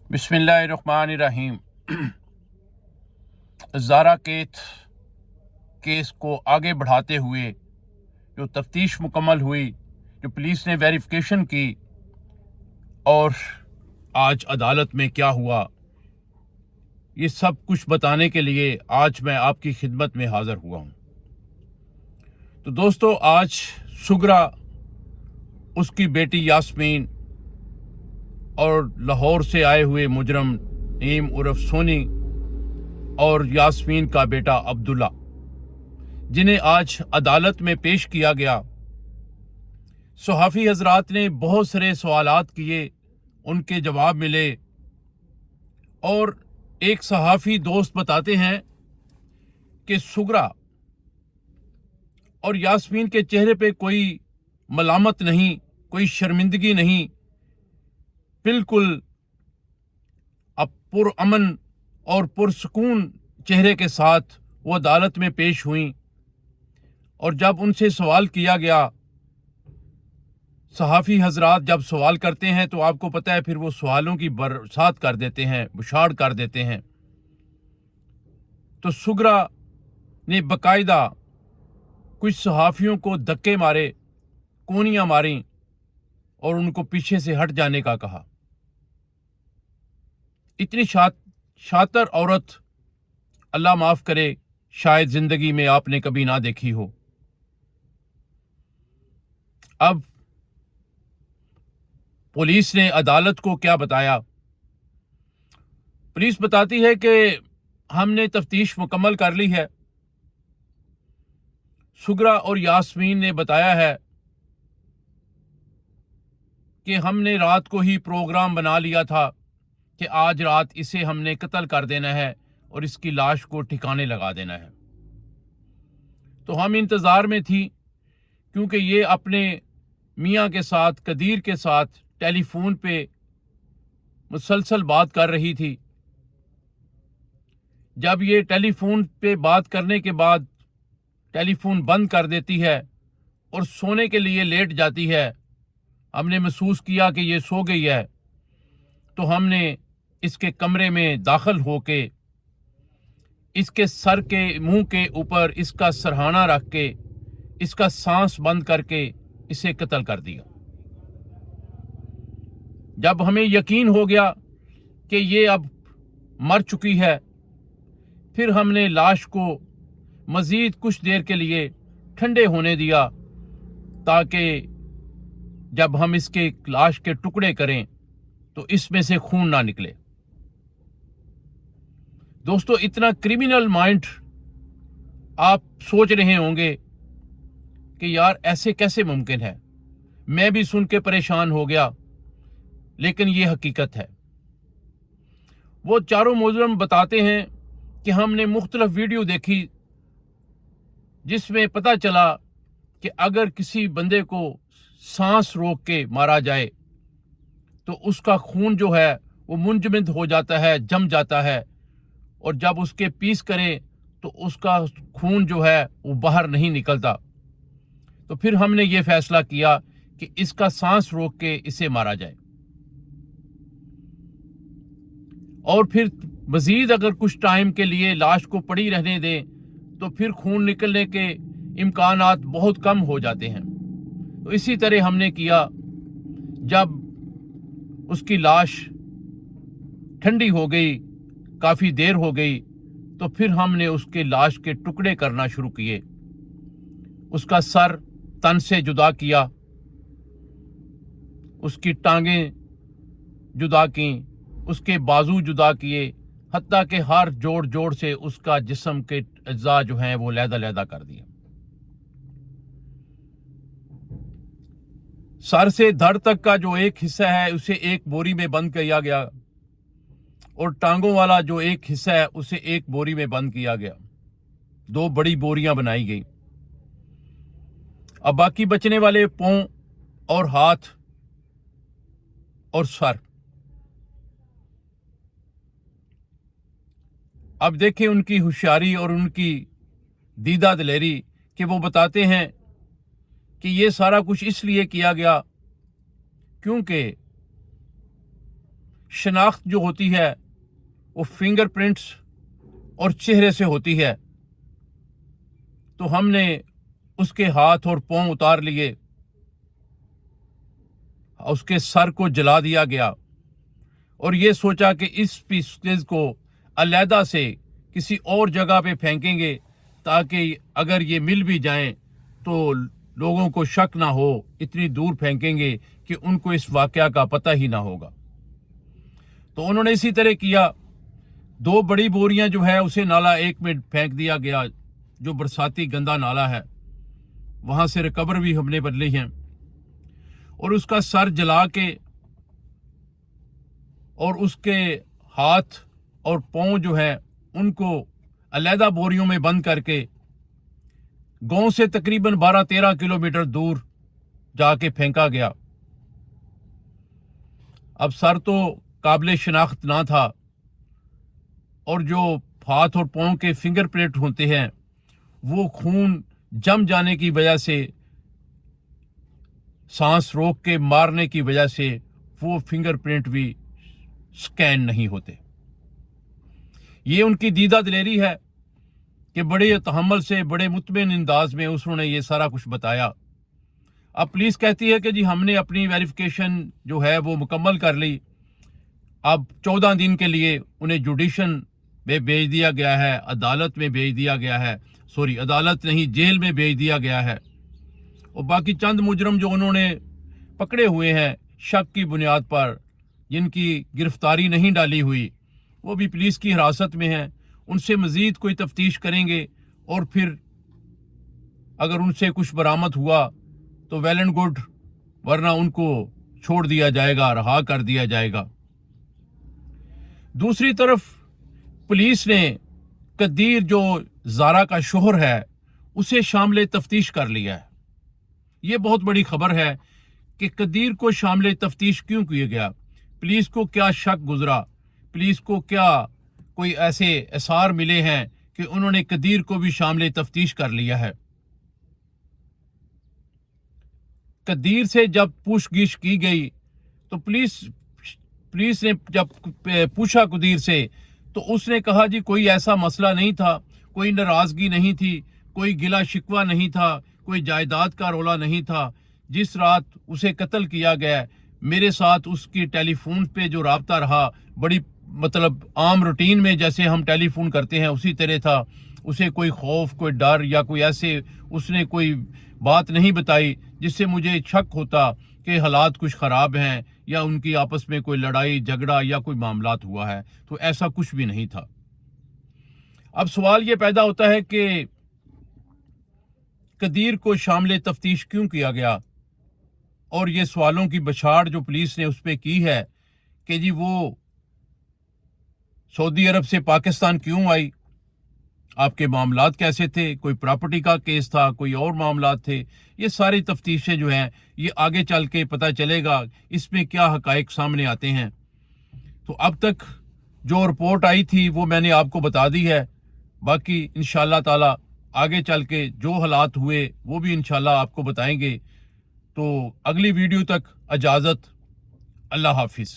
बिस्मिल्लाहिर्रहमानिर्रहीम। ज़ारा केस को आगे बढ़ाते हुए जो तफ्तीश मुकम्मल हुई, जो पुलिस ने वेरिफिकेशन की, और आज अदालत में क्या हुआ, ये सब कुछ बताने के लिए आज मैं आपकी खिदमत में हाज़िर हुआ हूँ। तो दोस्तों, आज सुगरा, उसकी बेटी यास्मीन और लाहौर से आए हुए मुजरम नईम उर्फ सोनी और यास्मीन का बेटा अब्दुल्ला, जिन्हें आज अदालत में पेश किया गया। सहाफ़ी हजरात ने बहुत सारे सवालात किए, उनके जवाब मिले, और एक सहाफ़ी दोस्त बताते हैं कि सुगरा और यास्मीन के चेहरे पे कोई मलामत नहीं, कोई शर्मिंदगी नहीं, बिल्कुल अब पुरअमन और पुरसकून चेहरे के साथ वो अदालत में पेश हुई। और जब उनसे सवाल किया गया, सहाफ़ी हजरात जब सवाल करते हैं तो आपको पता है, फिर वो सवालों की बरसात कर देते हैं, बुछाड़ कर देते हैं। तो सुगरा ने बाकायदा कुछ सहाफ़ियों को धक्के मारे, कोनियाँ मारी और उनको पीछे से हट जाने का कहा। इतनी शातर औरत अल्लाह माफ़ करे, शायद ज़िंदगी में आपने कभी ना देखी हो। अब पुलिस ने अदालत को क्या बताया? पुलिस बताती है कि हमने तफ्तीश मुकम्मल कर ली है। सुगरा और यास्मीन ने बताया है कि हमने रात को ही प्रोग्राम बना लिया था कि आज रात इसे हमने कत्ल कर देना है और इसकी लाश को ठिकाने लगा देना है। तो हम इंतज़ार में थी, क्योंकि ये अपने मियाँ के साथ, कदीर के साथ टेलीफोन पे मुसलसल बात कर रही थी। जब ये टेलीफोन पे बात करने के बाद टेलीफोन बंद कर देती है और सोने के लिए लेट जाती है, हमने महसूस किया कि ये सो गई है। तो हमने इसके कमरे में दाखिल होके इसके सर के मुंह के ऊपर इसका सरहाना रख के इसका सांस बंद करके इसे कत्ल कर दिया। जब हमें यकीन हो गया कि ये अब मर चुकी है, फिर हमने लाश को मज़ीद कुछ देर के लिए ठंडे होने दिया, ताकि जब हम इसके लाश के टुकड़े करें तो इसमें से खून ना निकले। दोस्तों, इतना क्रिमिनल माइंड, आप सोच रहे होंगे कि यार ऐसे कैसे मुमकिन है। मैं भी सुन के परेशान हो गया, लेकिन ये हकीकत है। वो चारों मुजरिम बताते हैं कि हमने मुख्तलिफ वीडियो देखी, जिसमें पता चला कि अगर किसी बंदे को सांस रोक के मारा जाए तो उसका खून जो है वो मुंजमद हो जाता है, जम जाता है, और जब उसके पीस करें तो उसका खून जो है वो बाहर नहीं निकलता। तो फिर हमने ये फैसला किया कि इसका सांस रोक के इसे मारा जाए, और फिर मजीद अगर कुछ टाइम के लिए लाश को पड़ी रहने दें तो फिर खून निकलने के इम्कानात बहुत कम हो जाते हैं। तो इसी तरह हमने किया। जब उसकी लाश ठंडी हो गई, काफ़ी देर हो गई, तो फिर हमने उसके लाश के टुकड़े करना शुरू किए। उसका सर तन से जुदा किया, उसकी टांगें जुदा की, उसके बाजू जुदा किए, हत्ता के हर जोड़ जोड़ से उसका जिस्म के अज्जा जो हैं वो लहदा कर दिए। सर से धड़ तक का जो एक हिस्सा है उसे एक बोरी में बंद किया गया, और टांगों वाला जो एक हिस्सा है उसे एक बोरी में बंद किया गया। 2 बड़ी बोरियां बनाई गई। अब बाकी बचने वाले पांव और हाथ और सर, अब देखें उनकी होशियारी और उनकी दीदा दिलेरी कि वो बताते हैं कि ये सारा कुछ इसलिए किया गया क्योंकि शनाख्त जो होती है वो फिंगर प्रिंट्स और चेहरे से होती है। तो हमने उसके हाथ और पांव उतार लिए, उसके सर को जला दिया गया और ये सोचा कि इस पीसेस को अलहदा से किसी और जगह पे फेंकेंगे ताकि अगर ये मिल भी जाएं तो लोगों को शक ना हो, इतनी दूर फेंकेंगे कि उनको इस वाकया का पता ही ना होगा। तो उन्होंने इसी तरह किया। 2 बड़ी बोरियां जो है उसे नाला 1 में फेंक दिया गया, जो बरसाती गंदा नाला है, वहां से रिकवर भी हमने बदली हैं। और उसका सर जला के और उसके हाथ और पांव जो है उनको अलहदा बोरियों में बंद करके गांव से तकरीबन 12-13 किलोमीटर दूर जाके फेंका गया। अब सर तो काबिल शनाख्त ना था और जो हाथ और पांव के फिंगर प्रिंट होते हैं वो खून जम जाने की वजह से, सांस रोक के मारने की वजह से वो फिंगर प्रिंट भी स्कैन नहीं होते। ये उनकी दीदा दिलेरी है कि बड़े तहम्मुल से, बड़े मुतमिन अंदाज में उन्होंने ये सारा कुछ बताया। अब पुलिस कहती है कि जी हमने अपनी वेरिफिकेशन जो है वो मुकम्मल कर ली, अब 14 दिन के लिए उन्हें जुडिशन में भेज दिया गया है, अदालत में भेज दिया गया है, सॉरी अदालत नहीं, जेल में भेज दिया गया है। और बाकी चंद मुजरम जो उन्होंने पकड़े हुए हैं शक की बुनियाद पर, जिनकी गिरफ्तारी नहीं डाली हुई, वो भी पुलिस की हिरासत में हैं। उनसे मज़ीद कोई तफ्तीश करेंगे और फिर अगर उनसे कुछ बरामद हुआ तो वेल एंड गुड, वरना उनको छोड़ दिया जाएगा, रहा कर दिया जाएगा। दूसरी तरफ पुलिस ने कदीर जो ज़ारा का शोहर है उसे शामिल तफ्तीश कर लिया है। ये बहुत बड़ी खबर है कि कदीर को शामिल तफ्तीश क्यों किया गया, पुलिस को क्या शक गुजरा, पुलिस को क्या कोई ऐसे आसार मिले हैं कि उन्होंने कदीर को भी शामिल तफ्तीश कर लिया है। कदीर से जब पूछगिछ की गई तो पुलिस ने जब पूछा कदीर से तो उसने कहा जी कोई ऐसा मसला नहीं था, कोई नाराज़गी नहीं थी, कोई गिला शिकवा नहीं था, कोई जायदाद का रोला नहीं था। जिस रात उसे कत्ल किया गया मेरे साथ उसकी टेलीफोन पे जो राब्ता रहा, बड़ी मतलब आम रूटीन में जैसे हम टेलीफोन करते हैं उसी तरह था। उसे कोई खौफ, कोई डर या कोई ऐसे उसने कोई बात नहीं बताई जिससे मुझे शक होता कि हालात कुछ ख़राब हैं या उनकी आपस में कोई लड़ाई झगड़ा या कोई मामलात हुआ है। तो ऐसा कुछ भी नहीं था। अब सवाल ये पैदा होता है कि कदीर को शामिल तफ्तीश क्यों किया गया, और ये सवालों की बछाड़ जो पुलिस ने उस पर की है कि जी वो सऊदी अरब से पाकिस्तान क्यों आई, आपके मामलात कैसे थे, कोई प्रॉपर्टी का केस था, कोई और मामलात थे। ये सारी तफ्तीशें जो हैं ये आगे चल के पता चलेगा इसमें क्या हकायक सामने आते हैं। तो अब तक जो रिपोर्ट आई थी वो मैंने आपको बता दी है, बाकी इंशाअल्लाह ताला आगे चल के जो हालात हुए वो भी इंशाअल्लाह आपको बताएंगे। तो अगली वीडियो तक इजाज़त, अल्लाह हाफिज़।